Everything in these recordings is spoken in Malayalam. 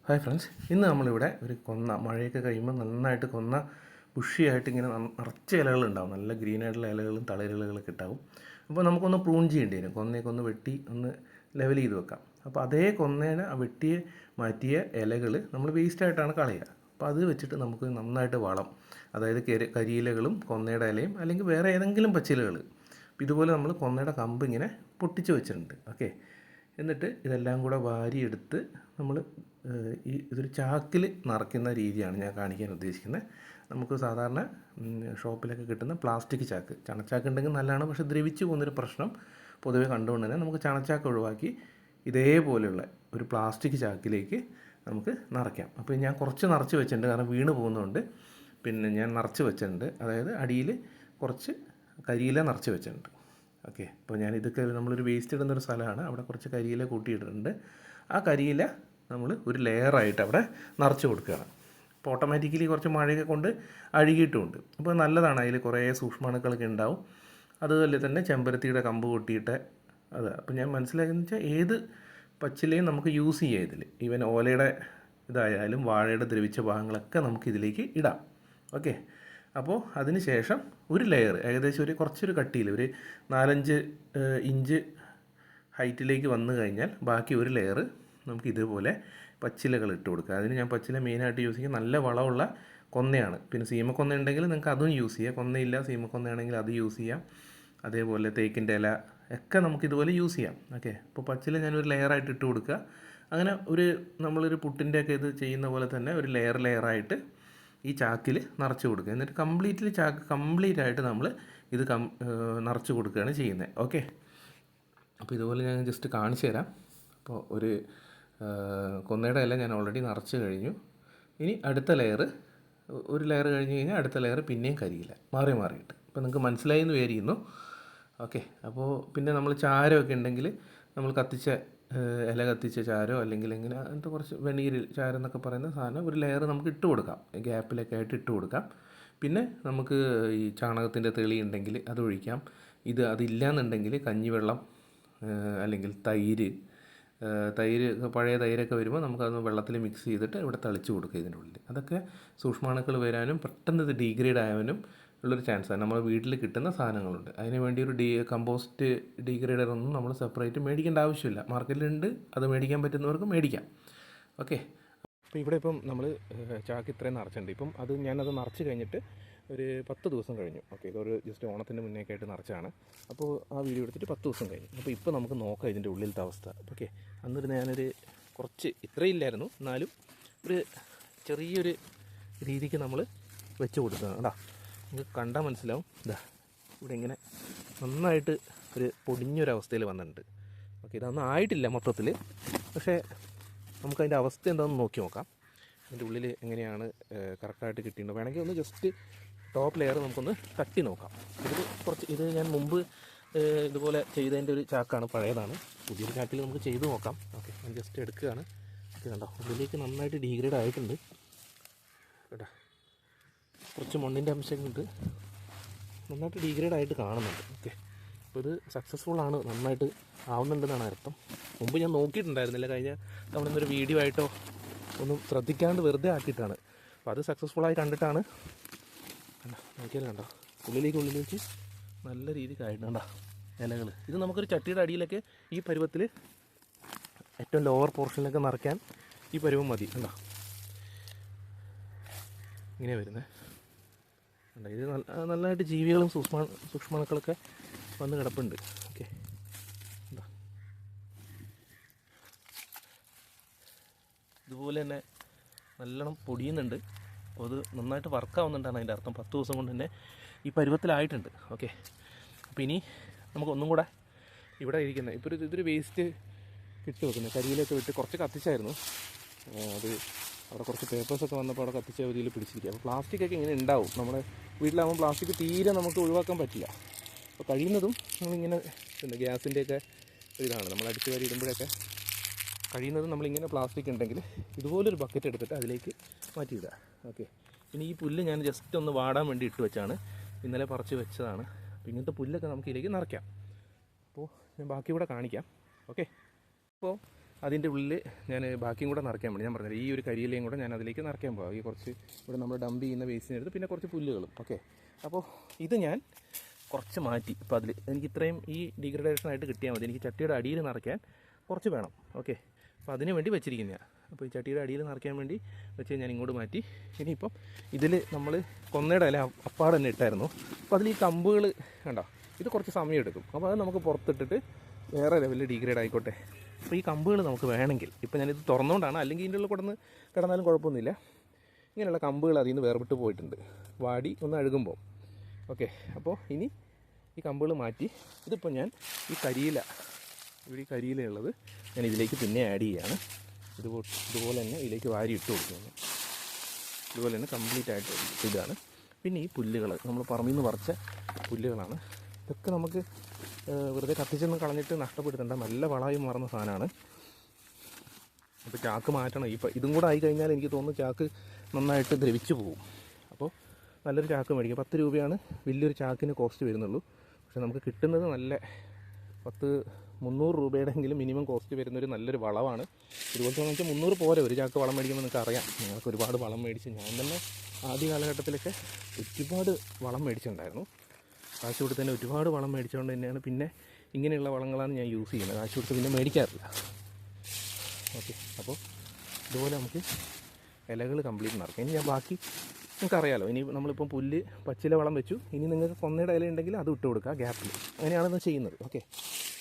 ഹായ് ഫ്രണ്ട്സ്, ഇന്ന് നമ്മളിവിടെ ഒരു മഴയൊക്കെ കഴിയുമ്പോൾ നന്നായിട്ട് ബുഷിയായിട്ട് ഇങ്ങനെ നിറച്ച് ഇലകളുണ്ടാവും. നല്ല ഗ്രീനായിട്ടുള്ള ഇലകളും തളിരിലകളൊക്കെ ഉണ്ടാവും. അപ്പോൾ നമുക്കൊന്ന് പ്രൂൺ ചെയ്യേണ്ടി വരും. കൊന്നയൊക്കെ ഒന്ന് വെട്ടി ഒന്ന് ലെവൽ ചെയ്ത് വെക്കാം. അപ്പോൾ അതേ കൊന്നേനെ മാറ്റിയ ഇലകൾ നമ്മൾ വേസ്റ്റായിട്ടാണ് കളയുക. അപ്പോൾ അത് വെച്ചിട്ട് നമുക്ക് നന്നായിട്ട് വളം, അതായത് കരിയിലകളും കൊന്നയുടെ ഇലയും അല്ലെങ്കിൽ വേറെ ഏതെങ്കിലും പച്ചിലകൾ ഇതുപോലെ നമ്മൾ കൊന്നയുടെ കമ്പ് ഇങ്ങനെ പൊട്ടിച്ച് വെച്ചിട്ടുണ്ട്. ഓക്കെ, എന്നിട്ട് ഇതെല്ലാം കൂടെ വാരിയെടുത്ത് നമ്മൾ ഇതൊരു ചാക്കിൽ നിറയ്ക്കുന്ന രീതിയാണ് ഞാൻ കാണിക്കാൻ ഉദ്ദേശിക്കുന്നത്. നമുക്ക് സാധാരണ ഷോപ്പിലൊക്കെ കിട്ടുന്ന പ്ലാസ്റ്റിക് ചാക്ക്, ചണച്ചാക്ക് ഉണ്ടെങ്കിൽ നല്ലതാണ്. പക്ഷേ ദ്രവിച്ച് പോകുന്നൊരു പ്രശ്നം പൊതുവെ കണ്ടുകൊണ്ട് തന്നെ നമുക്ക് ചണച്ചാക്ക് ഒഴിവാക്കി ഇതേപോലെയുള്ള ഒരു പ്ലാസ്റ്റിക് ചാക്കിലേക്ക് നമുക്ക് നിറയ്ക്കാം. അപ്പോൾ ഞാൻ കുറച്ച് നിറച്ച് വെച്ചിട്ടുണ്ട്, കാരണം വീണ് പോകുന്നതുകൊണ്ട്. പിന്നെ ഞാൻ നിറച്ച് വെച്ചിട്ടുണ്ട്, അതായത് അടിയിൽ കുറച്ച് കരിയില നിറച്ച് വെച്ചിട്ടുണ്ട്. ഓക്കെ, അപ്പോൾ ഞാൻ ഇതൊക്കെ നമ്മളൊരു വേസ്റ്റ് ഇടുന്നൊരു സ്ഥലമാണ്, അവിടെ കുറച്ച് കരിയില കൂട്ടിയിട്ടുണ്ട്. ആ കരിയില നമ്മൾ ഒരു ലെയറായിട്ട് അവിടെ നിറച്ച് കൊടുക്കുകയാണ്. അപ്പോൾ ഓട്ടോമാറ്റിക്കലി കുറച്ച് മഴയൊക്കെ കൊണ്ട് അഴുകിയിട്ടുമുണ്ട്. അപ്പോൾ നല്ലതാണ്, അതിൽ കുറേ സൂക്ഷ്മാണുക്കളൊക്കെ ഉണ്ടാവും. അതുപോലെ തന്നെ ചെമ്പരത്തിയുടെ കമ്പ് കൊട്ടിയിട്ട് അപ്പോൾ ഞാൻ മനസ്സിലാക്കുന്നത് വെച്ചാൽ ഏത് പച്ചിലയും നമുക്ക് യൂസ് ചെയ്യാം ഇതിൽ. ഈവൻ ഓലയുടെ ഇതായാലും വാഴയുടെ ദ്രവിച്ച ഭാഗങ്ങളൊക്കെ നമുക്ക് ഇതിലേക്ക് ഇടാം. ഓക്കെ, അപ്പോൾ അതിന് ശേഷം ഒരു ലെയർ ഏകദേശം കുറച്ചൊരു കട്ടിയിൽ ഒരു 4-5 ഇഞ്ച് ഹൈറ്റിലേക്ക് വന്നു കഴിഞ്ഞാൽ ബാക്കി ഒരു ലെയർ നമുക്ക് ഇതുപോലെ പച്ചിലകൾ ഇട്ട് കൊടുക്കുക. അതിന് ഞാൻ പച്ചില മെയിനായിട്ട് യൂസ് ചെയ്യുക നല്ല വളമുള്ള കൊന്നയാണ്. പിന്നെ സീമക്കൊന്ന ഉണ്ടെങ്കിൽ നിങ്ങൾക്ക് അതും യൂസ് ചെയ്യാം. കൊന്നയില്ല, സീമക്കൊന്നയാണെങ്കിൽ അത് യൂസ് ചെയ്യാം. അതേപോലെ തേക്കിൻ്റെ ഇല ഒക്കെ നമുക്ക് ഇതുപോലെ യൂസ് ചെയ്യാം. ഓക്കെ, അപ്പോൾ പച്ചില ഞാനൊരു ലെയറായിട്ട് ഇട്ട് കൊടുക്കുക. അങ്ങനെ നമ്മളൊരു പുട്ടിൻ്റെയൊക്കെ ഇത് ചെയ്യുന്ന പോലെ തന്നെ ഒരു ലെയറായിട്ട് ഈ ചാക്കിൽ നിറച്ച് കൊടുക്കുക. എന്നിട്ട് ചാക്ക് കംപ്ലീറ്റ് ആയിട്ട് നമ്മൾ ഇത് നിറച്ച് കൊടുക്കുകയാണ് ചെയ്യുന്നത്. ഓക്കെ, അപ്പോൾ ഇതുപോലെ ഞാൻ ജസ്റ്റ് കാണിച്ചു തരാം. അപ്പോൾ കൊന്നയുടെ ഇല ഞാൻ ഓൾറെഡി നിറച്ച് കഴിഞ്ഞു. ഇനി അടുത്ത ഒരു ലെയർ കഴിഞ്ഞ് കഴിഞ്ഞാൽ അടുത്ത ലെയർ പിന്നെയും കരിയില്ല, മാറിയിട്ട്. അപ്പോൾ നിങ്ങൾക്ക് മനസ്സിലായി എന്ന് വിചാരിക്കുന്നു. ഓക്കെ, അപ്പോൾ പിന്നെ നമ്മൾ ചാരമൊക്കെ ഉണ്ടെങ്കിൽ നമ്മൾ ഇല കത്തിച്ച ചാരോ അല്ലെങ്കിൽ ഇങ്ങനെ അങ്ങനത്തെ കുറച്ച് വെണ്ണീരിൽ ചാരം എന്നൊക്കെ പറയുന്ന സാധനം ഒരു ലെയർ നമുക്ക് ഇട്ട് കൊടുക്കാം, ഗ്യാപ്പിലൊക്കെ ആയിട്ട് ഇട്ട് കൊടുക്കാം. പിന്നെ നമുക്ക് ഈ ചാണകത്തിൻ്റെ തെളി ഉണ്ടെങ്കിൽ അത് ഒഴിക്കാം. അതില്ലാന്നുണ്ടെങ്കിൽ കഞ്ഞിവെള്ളം അല്ലെങ്കിൽ തൈര് പഴയ തൈരൊക്കെ വരുമ്പോൾ നമുക്കതൊന്ന് വെള്ളത്തിൽ മിക്സ് ചെയ്തിട്ട് ഇവിടെ തളിച്ച് കൊടുക്കുക ഇതിൻ്റെ ഉള്ളിൽ. അതൊക്കെ സൂക്ഷ്മാണുക്കൾ വരാനും പെട്ടെന്ന് ഇത് ഡീഗ്രേഡ് ആവാനും ഉള്ളൊരു ചാൻസാണ്. നമ്മൾ വീട്ടിൽ കിട്ടുന്ന സാധനങ്ങളുണ്ട്. അതിന് വേണ്ടി ഒരു കമ്പോസ്റ്റ് ഡീഗ്രേഡർ ഒന്നും നമ്മൾ സെപ്പറേറ്റ് മേടിക്കേണ്ട ആവശ്യമില്ല. മാർക്കറ്റിലുണ്ട്, അത് മേടിക്കാൻ പറ്റുന്നവർക്ക് മേടിക്കാം. ഓക്കെ, അപ്പോൾ ഇവിടെ ഇപ്പം നമ്മൾ ചാക്ക് ഇത്രയും നിറച്ചിട്ടുണ്ട്. ഇപ്പം ഞാനത് നിറച്ച് കഴിഞ്ഞിട്ട് ഒരു 10 ദിവസം കഴിഞ്ഞു. ഓക്കെ, ഇതൊരു ജസ്റ്റ് ഓണത്തിൻ്റെ മുന്നേയൊക്കെ ആയിട്ട് നിറച്ചാണ്. അപ്പോൾ ആ വീഡിയോ എടുത്തിട്ട് 10 ദിവസം കഴിഞ്ഞു. അപ്പോൾ ഇപ്പോൾ നമുക്ക് നോക്കാം ഇതിൻ്റെ ഉള്ളിലത്തെ അവസ്ഥ. ഓക്കെ, അന്നൊരു ഞാനൊരു കുറച്ച് ഇത്രയില്ലായിരുന്നു, എന്നാലും ഒരു ചെറിയൊരു രീതിക്ക് നമ്മൾ വെച്ച് കൊടുക്കുകയാണ്. കേട്ടോ, നിങ്ങൾക്ക് കണ്ടാൽ മനസ്സിലാവും. ഇവിടെ ഇങ്ങനെ നന്നായിട്ട് ഒരു പൊടിഞ്ഞൊരവസ്ഥയിൽ വന്നിട്ടുണ്ട്. ഓക്കെ, ഇതൊന്നും ആയിട്ടില്ല മൊത്തത്തിൽ, പക്ഷേ നമുക്കതിൻ്റെ അവസ്ഥ എന്താണെന്ന് നോക്കി നോക്കാം. അതിൻ്റെ ഉള്ളിൽ എങ്ങനെയാണ് കറക്റ്റായിട്ട് കിട്ടിയിട്ടുണ്ടോ. വേണമെങ്കിൽ ഒന്ന് ജസ്റ്റ് ടോപ്പ് ലെയർ നമുക്കൊന്ന് തട്ടി നോക്കാം. ഇത് ഞാൻ മുമ്പ് ഇതുപോലെ ചെയ്തതിൻ്റെ ഒരു ചാക്കാണ്, പഴയതാണ്. പുതിയൊരു ചാക്കിൽ നമുക്ക് ചെയ്ത് നോക്കാം. ഓക്കെ, ഞാൻ ജസ്റ്റ് എടുക്കുകയാണ്. ഇത് കണ്ടോ, ഉള്ളിലേക്ക് നന്നായിട്ട് ഡീഗ്രേഡ് ആയിട്ടുണ്ട് കേട്ടോ. കുറച്ച് മണ്ണിൻ്റെ അംശങ്ങളുണ്ട്, നന്നായിട്ട് ഡീഗ്രേഡ് ആയിട്ട് കാണുന്നുണ്ട്. ഓക്കെ, അപ്പോൾ ഇത് സക്സസ്ഫുള്ളാണ്, നന്നായിട്ട് ആവുന്നുണ്ടെന്നാണ് അർത്ഥം. മുമ്പ് ഞാൻ നോക്കിയിട്ടുണ്ടായിരുന്നില്ല, കഴിഞ്ഞ തവണ ഇന്നൊരു വീഡിയോ ആയിട്ടോ ഒന്നും ശ്രദ്ധിക്കാണ്ട് വെറുതെ ആക്കിയിട്ടാണ്. അപ്പോൾ അത് സക്സസ്ഫുള്ളായി കണ്ടിട്ടാണ്. നോക്കിയാലും കണ്ടോ, ഉള്ളിലേക്ക് നല്ല രീതിക്കായിട്ട് കണ്ടോ ഇലകൾ. ഇത് നമുക്കൊരു ചട്ടിയുടെ അടിയിലൊക്കെ ഈ പരുവത്തിൽ ഏറ്റവും ലോവർ പോർഷനിലൊക്കെ നിറയ്ക്കാൻ ഈ പരുവം മതി. കണ്ടോ, ഇങ്ങനെ വരുന്നത് കണ്ടോ. ഇത് നല്ലതായിട്ട് ജീവികളും സൂക്ഷ്മാണുക്കളൊക്കെ വന്ന് കിടപ്പുണ്ട്. ഓക്കെ, എന്താ ഇതുപോലെ തന്നെ നല്ലോണം പൊടിയുന്നുണ്ട്. അപ്പോൾ അത് നന്നായിട്ട് വർക്കാവുന്നുണ്ടാണ് അതിൻ്റെ അർത്ഥം. 10 ദിവസം കൊണ്ട് തന്നെ ഈ പരുവത്തിലായിട്ടുണ്ട്. ഓക്കെ, അപ്പോൾ ഇനി നമുക്കൊന്നും കൂടെ ഇവിടെ ഇരിക്കുന്നത് ഇതൊരു വേസ്റ്റ് ഇട്ട് വെക്കുന്നത്, കരിയിലൊക്കെ വിട്ട് കുറച്ച് കത്തിച്ചായിരുന്നു. അവിടെ കുറച്ച് പേപ്പേഴ്സൊക്കെ വന്നപ്പോൾ അവിടെ കത്തിച്ച രീതിയിൽ പിടിച്ചിരിക്കുക. അപ്പോൾ പ്ലാസ്റ്റിക്കൊക്കെ ഇങ്ങനെ ഉണ്ടാവും. നമ്മുടെ വീട്ടിലാകുമ്പോൾ പ്ലാസ്റ്റിക് തീരെ നമുക്ക് ഒഴിവാക്കാൻ പറ്റില്ല. അപ്പോൾ കഴിയുന്നതും നമ്മളിങ്ങനെ ഗ്യാസിൻ്റെയൊക്കെ ഇതാണ് നമ്മൾ അടിച്ച് വാരി ഇടുമ്പോഴൊക്കെ കഴിയുന്നതും നമ്മളിങ്ങനെ പ്ലാസ്റ്റിക് ഉണ്ടെങ്കിൽ ഇതുപോലൊരു ബക്കറ്റ് എടുത്തിട്ട് അതിലേക്ക് മാറ്റിയിടുക. ഓക്കെ, ഇനി ഈ പുല്ല് ഞാൻ ജസ്റ്റ് ഒന്ന് വാടാൻ വേണ്ടി ഇട്ട് വെച്ചാണ്, ഇന്നലെ പറിച്ച് വെച്ചതാണ്. അപ്പോൾ ഇങ്ങനത്തെ പുല്ലൊക്കെ നമുക്ക് ഇതിലേക്ക് നിറയ്ക്കാം. അപ്പോൾ ഞാൻ ബാക്കി കൂടെ കാണിക്കാം. ഓക്കെ, അപ്പോൾ അതിൻ്റെ ഉള്ളിൽ ഞാൻ ബാക്കിയും കൂടെ നിറയ്ക്കാൻ വേണ്ടി ഞാൻ പറഞ്ഞത് ഈ ഒരു കരിയിലയും കൂടെ ഞാൻ അതിലേക്ക് നിറയ്ക്കാൻ പോകാം. ഈ കുറച്ച് ഇവിടെ നമ്മൾ ഡംപ് ചെയ്യുന്ന വേസ്റ്റിനെടുത്ത് പിന്നെ കുറച്ച് പുല്ലുകളും. ഓക്കെ, അപ്പോൾ ഇത് ഞാൻ കുറച്ച് മാറ്റി. ഇപ്പോൾ അതിൽ എനിക്ക് ഇത്രയും ഈ ഡീഗ്രഡേഷനായിട്ട് കിട്ടിയാൽ മതി. എനിക്ക് ചട്ടിയുടെ അടിയിൽ നിറയ്ക്കാൻ കുറച്ച് വേണം. ഓക്കെ, അപ്പോൾ അതിന് വേണ്ടി വെച്ചിരിക്കുന്നതാണ്. അപ്പോൾ ഈ ചട്ടിയുടെ അടിയിൽ നിറയ്ക്കാൻ വേണ്ടി വെച്ച് ഞാൻ ഇങ്ങോട്ട് മാറ്റി. ഇനിയിപ്പം ഇതിൽ നമ്മൾ കൊന്നയുടെ ഇല അപ്പാടെ തന്നെ ഇട്ടായിരുന്നു. അപ്പോൾ അതിൽ ഈ കമ്പുകൾ കണ്ടോ, ഇത് കുറച്ച് സമയം എടുക്കും. അപ്പോൾ അത് നമുക്ക് പുറത്തിട്ടിട്ട് വേറെ ലെവലിൽ ഡീഗ്രേഡ് ആയിക്കോട്ടെ. അപ്പോൾ ഈ കമ്പുകൾ നമുക്ക് വേണമെങ്കിൽ, ഇപ്പോൾ ഞാനിത് തുറന്നുകൊണ്ടാണ്, അല്ലെങ്കിൽ ഇതിൻ്റെ ഉള്ളിൽ കിടന്നാലും കുഴപ്പമൊന്നുമില്ല. ഇങ്ങനെയുള്ള കമ്പുകൾ അതിൽ നിന്ന് വേർപെട്ട് പോയിട്ടുണ്ട്, വാടി ഒന്ന് അഴുകുമ്പോൾ. ഓക്കെ, അപ്പോൾ ഇനി ഈ കമ്പുകൾ മാറ്റി ഇതിപ്പോൾ ഞാൻ ഈ കരിയില, ഇവിടെ ഈ കരിയിലുള്ളത് ഞാൻ ഇതിലേക്ക് പിന്നെ ആഡ് ചെയ്യുകയാണ്. ഇതുപോലെ തന്നെ ഇതിലേക്ക് വാരി ഇട്ട് കൊടുക്കുന്നു. ഇതുപോലെ തന്നെ കംപ്ലീറ്റ് ആയിട്ട് ഇതാണ്. പിന്നെ ഈ പുല്ലുകൾ നമ്മൾ പറമ്പിൽ നിന്ന് പറിച്ച പുല്ലുകളാണ്. ഇതൊക്കെ നമുക്ക് വെറുതെ കത്തിച്ചൊന്നും കളഞ്ഞിട്ട് നഷ്ടപ്പെടുത്തേണ്ട, നല്ല വളമായി മാറുന്ന സാധനമാണ്. അപ്പോൾ ചാക്ക് മാറ്റണം. ഇതും കൂടെ ആയിക്കഴിഞ്ഞാൽ എനിക്ക് തോന്നുന്നു ചാക്ക് നന്നായിട്ട് ദ്രവിച്ചു പോകും. അപ്പോൾ നല്ലൊരു ചാക്ക് മേടിക്കുക. 10 രൂപയാണ് വലിയൊരു ചാക്കിന് കോസ്റ്റ് വരുന്നുള്ളൂ. പക്ഷേ നമുക്ക് കിട്ടുന്നത് നല്ല 300 രൂപയുടെയെങ്കിലും മിനിമം കോസ്റ്റ് വരുന്നൊരു നല്ലൊരു വളമാണ്. ഇതുപോലത്തെ എന്ന് വെച്ചാൽ 300 പോരെ ഒരു ചാക്ക് വളം മേടിക്കുമ്പോൾ നിങ്ങൾക്ക് അറിയാം. നിങ്ങൾക്ക് ഒരുപാട് വളം മേടിച്ച്, ഞാൻ തന്നെ ആദ്യ കാലഘട്ടത്തിലൊക്കെ ഒരുപാട് വളം മേടിച്ചിട്ടുണ്ടായിരുന്നു. കാശ് കൊടുത്ത് തന്നെ ഒരുപാട് വളം മേടിച്ചുകൊണ്ട് തന്നെയാണ് പിന്നെ ഇങ്ങനെയുള്ള വളങ്ങളാണ് ഞാൻ യൂസ് ചെയ്യുന്നത്. കാശ് കൊടുത്ത് പിന്നെ മേടിക്കാറില്ല. ഓക്കെ, അപ്പോൾ ഇതുപോലെ നമുക്ക് ഇലകൾ കംപ്ലീറ്റ് നിറയ്ക്കാം. ഇനി ഞാൻ ബാക്കി നിങ്ങൾക്കറിയാലോ, ഇനി നമ്മളിപ്പം പുല്ല് പച്ചില വളം വെച്ചു. ഇനി നിങ്ങൾക്ക് കൊന്നയുടെ ഇല ഉണ്ടെങ്കിൽ അത് ഇട്ട് കൊടുക്കുക ഗ്യാപ്പിൽ. അങ്ങനെയാണെന്ന് ചെയ്യുന്നത്. ഓക്കെ,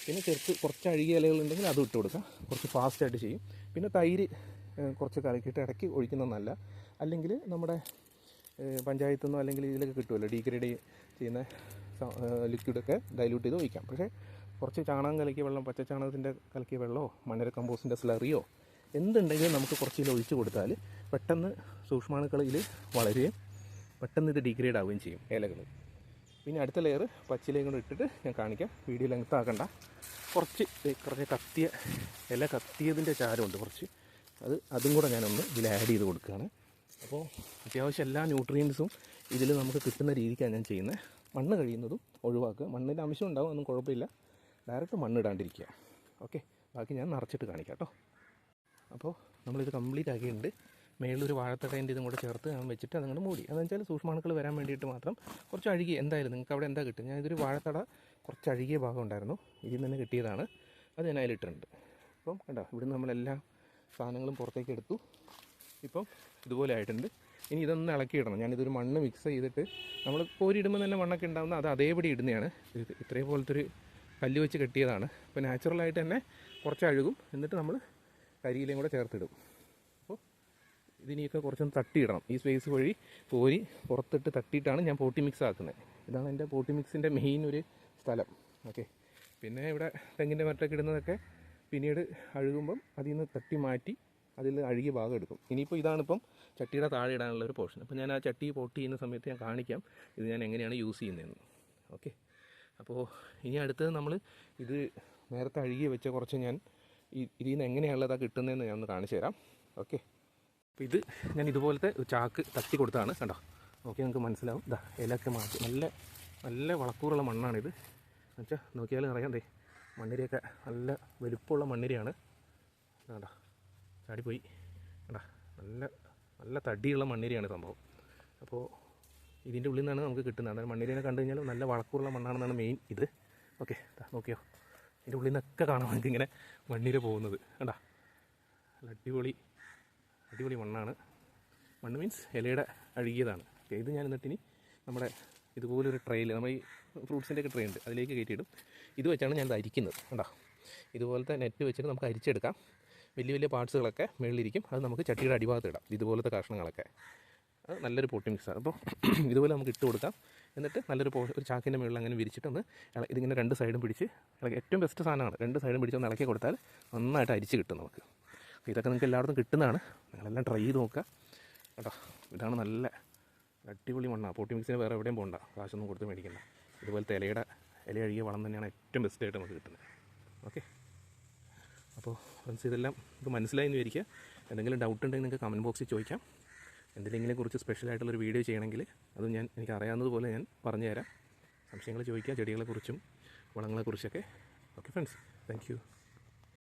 പിന്നെ കുറച്ച് അഴുകിയ ഇലകളുണ്ടെങ്കിൽ അത് ഇട്ട് കൊടുക്കുക. കുറച്ച് ഫാസ്റ്റായിട്ട് ചെയ്യും. പിന്നെ തൈര് കുറച്ച് കലക്കിയിട്ട് ഇടയ്ക്ക് ഒഴിക്കുന്നതല്ല. അല്ലെങ്കിൽ നമ്മുടെ പഞ്ചായത്തു നിന്നോ അല്ലെങ്കിൽ ഇതിലൊക്കെ കിട്ടുമല്ലോ ഡീഗ്രേഡ് ചെയ്യുന്ന ലിക്വിഡൊക്കെ ഡൈല്യൂട്ട് ചെയ്ത് ഒഴിക്കാം. പക്ഷേ കുറച്ച് ചാണകം കലക്കിയ വെള്ളം, പച്ച ചാണകത്തിൻ്റെ കലക്കിയ വെള്ളമോ മണ്ണിര കമ്പോസ്റ്റിൻ്റെ സ്ലറിയോ എന്തുണ്ടെങ്കിലും നമുക്ക് കുറച്ച് ഇതിൽ ഒഴിച്ച് കൊടുത്താൽ പെട്ടെന്ന് സൂക്ഷ്മാണുക്കൾ ഇതിൽ വളരുകയും പെട്ടെന്ന് ഇത് ഡീഗ്രേഡ് ആവുകയും ചെയ്യും ഇലകൾ. പിന്നെ അടുത്ത ലെയർ പച്ചിലയും കൂടെ ഇട്ടിട്ട് ഞാൻ കാണിക്കാം. വീഡിയോ ലെങ്ത് ആക്കണ്ട. കുറച്ച് കത്തിയതിൻ്റെ ചാരമുണ്ട് കുറച്ച്, അതും കൂടെ ഞാനൊന്ന് ഇതിൽ ആഡ് ചെയ്ത് കൊടുക്കുകയാണ്. അപ്പോൾ അത്യാവശ്യം എല്ലാ ന്യൂട്രിയൻസും ഇതിൽ നമുക്ക് കിട്ടുന്ന രീതിക്കാണ് ഞാൻ ചെയ്യുന്നത്. മണ്ണ് കഴിയുന്നതും ഒഴിവാക്കുക. മണ്ണിൻ്റെ അംശം ഉണ്ടാവും, ഒന്നും കുഴപ്പമില്ല. ഡയറക്റ്റ് മണ്ണിടാണ്ടിരിക്കുക. ഓക്കെ, ബാക്കി ഞാൻ നിറച്ചിട്ട് കാണിക്കാം കേട്ടോ. അപ്പോൾ നമ്മളിത് കംപ്ലീറ്റ് ആക്കിയിട്ടുണ്ട്. മേളിലൊരു വാഴത്തടേൻ്റെ ഇതും കൂടെ ചേർത്ത് ഞാൻ വെച്ചിട്ട് അതങ്ങോട്ട് മൂടി. അതെന്ന് വെച്ചാൽ സൂക്ഷ്മാണുക്കൾ വരാൻ വേണ്ടിയിട്ട് മാത്രം. കുറച്ച് അഴുകിയ എന്തായാലും നിങ്ങൾക്ക് അവിടെ എന്താ കിട്ടും. ഞാൻ ഇതൊരു വാഴത്തട കുറച്ച് അഴുകിയ ഭാഗം ഉണ്ടായിരുന്നു, ഇതിൽ നിന്ന് തന്നെ കിട്ടിയതാണ്. അത് ഞാൻ അതിലിട്ടിട്ടുണ്ട്. അപ്പം കണ്ടോ, ഇവിടുന്ന് നമ്മളെല്ലാ സാധനങ്ങളും പുറത്തേക്ക് എടുത്തു. ഇപ്പം ഇതുപോലെ ആയിട്ടുണ്ട്. ഇനി ഇതൊന്ന് ഇളക്കിയിടണം. ഞാനിതൊരു മണ്ണ് മിക്സ് ചെയ്തിട്ട് നമ്മൾ കോരിയിടുമ്പോൾ തന്നെ മണ്ണൊക്കെ ഉണ്ടാകുന്ന അത് അതേപടി ഇടുന്നതാണ്. ഇത്രയും പോലത്തെ ഒരു കല്ല് വെച്ച് കെട്ടിയതാണ്. അപ്പോൾ നാച്ചുറലായിട്ട് തന്നെ കുറച്ച് അഴുകും. എന്നിട്ട് നമ്മൾ കരിയിലയും കൂടെ ചേർത്തിടും. അപ്പോൾ ഇതിനെയൊക്കെ കുറച്ചൊന്ന് തട്ടിയിടണം. ഈ സ്പേസ് വഴി കോരി പുറത്തിട്ട് തട്ടിയിട്ടാണ് ഞാൻ പോട്ടി മിക്സ് ആക്കുന്നത്. ഇതാണ് എൻ്റെ പോട്ടി മിക്സിൻ്റെ മെയിൻ ഒരു സ്ഥലം. ഓക്കെ, പിന്നെ ഇവിടെ തെങ്ങിൻ്റെ മറ്റൊക്കെ ഇടുന്നതൊക്കെ പിന്നീട് അഴുകുമ്പം അതിൽ നിന്ന് തട്ടി മാറ്റി അതിൽ അഴുകിയ ഭാഗം എടുക്കും. ഇനിയിപ്പോൾ ഇതാണിപ്പം ചട്ടിയുടെ താഴെ ഇടാനുള്ള ഒരു പോർഷൻ. അപ്പോൾ ഞാൻ ആ ചട്ടി പോട്ട് ചെയ്യുന്ന സമയത്ത് ഞാൻ കാണിക്കാം ഇത് ഞാൻ എങ്ങനെയാണ് യൂസ് ചെയ്യുന്നതെന്ന്. ഓക്കെ, അപ്പോൾ ഇനി അടുത്തത് നമ്മൾ ഇത് നേരത്തെ അഴുകി വെച്ച കുറച്ച് ഞാൻ ഇതിൽ നിന്ന് എങ്ങനെയാണുള്ളതാണ് കിട്ടുന്നതെന്ന് ഞാൻ ഒന്ന് കാണിച്ചു തരാം. ഓക്കെ, അപ്പോൾ ഇത് ഞാൻ ഇതുപോലത്തെ ചാക്ക് തട്ടി കൊടുത്താണ്. കണ്ടോ, നോക്കി നിങ്ങൾക്ക് മനസ്സിലാവും. ഇതാ ഇലയൊക്കെ മാറ്റി നല്ല വളക്കൂറുള്ള മണ്ണാണിത്. എന്നുവെച്ചാൽ നോക്കിയാലും അറിയാം, ദേ മണ്ണിരയൊക്കെ നല്ല വലുപ്പമുള്ള മണ്ണിരയാണ്. കണ്ടോ, ചാടിപ്പോയി. കണ്ടോ, നല്ല തടിയുള്ള മണ്ണിരയാണ് സംഭവം. അപ്പോൾ ഇതിൻ്റെ ഉള്ളിൽ നിന്നാണ് നമുക്ക് കിട്ടുന്നത്. അതായത് മണ്ണിരനെ കണ്ടു കഴിഞ്ഞാൽ നല്ല വളക്കൂറുള്ള മണ്ണാണെന്നാണ് മെയിൻ ഇത്. ഓക്കെ, നോക്കിയോ, ഇതിൻ്റെ ഉള്ളിൽ നിന്നൊക്കെ കാണാം നമുക്ക് ഇങ്ങനെ മണ്ണിര പോകുന്നത്. കണ്ടോ, അടിപൊളി മണ്ണാണ്. മണ്ണ് മീൻസ് ഇലയുടെ അഴുകിയതാണ്. ഓക്കെ, ഇത് ഞാൻ എന്നിട്ടിനി നമ്മുടെ ഇതുപോലൊരു ട്രെയിൽ, നമ്മൾ ഈ ഫ്രൂട്ട്സിൻ്റെ ഒക്കെ ട്രേ ഉണ്ട്, അതിലേക്ക് കയറ്റിയിടും. ഇത് വെച്ചാണ് ഞാൻ അരിക്കുന്നത്. കണ്ടോ, ഇതുപോലത്തെ നെറ്റ് വെച്ചിട്ട് നമുക്ക് അരിച്ചെടുക്കാം. വലിയ പാർട്സുകളൊക്കെ മുകളിലിരിക്കും. അത് നമുക്ക് ചട്ടിയുടെ അടിഭാഗത്ത് ഇടാം. ഇതുപോലത്തെ കഷ്ണങ്ങളൊക്കെ അത് നല്ലൊരു പോട്ടി മിക്സാണ്. അപ്പോൾ ഇതുപോലെ നമുക്ക് ഇട്ട് കൊടുക്കാം. എന്നിട്ട് ഒരു ചാക്കിൻ്റെ മുകളിൽ അങ്ങനെ വിരിച്ചിട്ടൊന്ന് ഇതിങ്ങനെ 2 സൈഡും പിടിച്ച് ഏറ്റവും ബെസ്റ്റ് സാധനമാണ്. 2 സൈഡും പിടിച്ചൊന്ന് ഇളക്കി കൊടുത്താൽ നന്നായിട്ട് അരിച്ച് കിട്ടും നമുക്ക്. ഇതൊക്കെ നിങ്ങൾക്ക് എല്ലായിടത്തും കിട്ടുന്നതാണ്. നിങ്ങളെല്ലാം ട്രൈ ചെയ്ത് നോക്കുക കേട്ടോ. ഇതാണ് നല്ല അടിപൊളി മണ്ണാണ്. പോട്ടി മിക്സിന് വേറെ എവിടെയും പോകണ്ട, കാശൊന്നും കൊടുത്ത് മേടിക്കണ്ട. ഇതുപോലത്തെ ഇല അഴുകിയ വളം തന്നെയാണ് ഏറ്റവും ബെസ്റ്റായിട്ട് നമുക്ക് കിട്ടുന്നത്. ഓക്കെ, അപ്പോൾ ഫ്രണ്ട്സ് ഇതെല്ലാം ഇത് മനസ്സിലായി എന്ന് വിചാരിക്കുക. എന്തെങ്കിലും ഡൗട്ട് ഉണ്ടെങ്കിൽ നിങ്ങൾക്ക് കമൻറ്റ് ബോക്സിൽ ചോദിക്കാം. എന്തെങ്കിലും കുറിച്ച് സ്പെഷ്യലായിട്ടുള്ളൊരു വീഡിയോ ചെയ്യണമെങ്കിൽ അത് എനിക്ക് അറിയാവുന്നതുപോലെ ഞാൻ പറഞ്ഞു തരാം. സംശയങ്ങൾ ചോദിക്കുക, ചെടികളെക്കുറിച്ചും വളങ്ങളെക്കുറിച്ചൊക്കെ. Okay friends, thank U.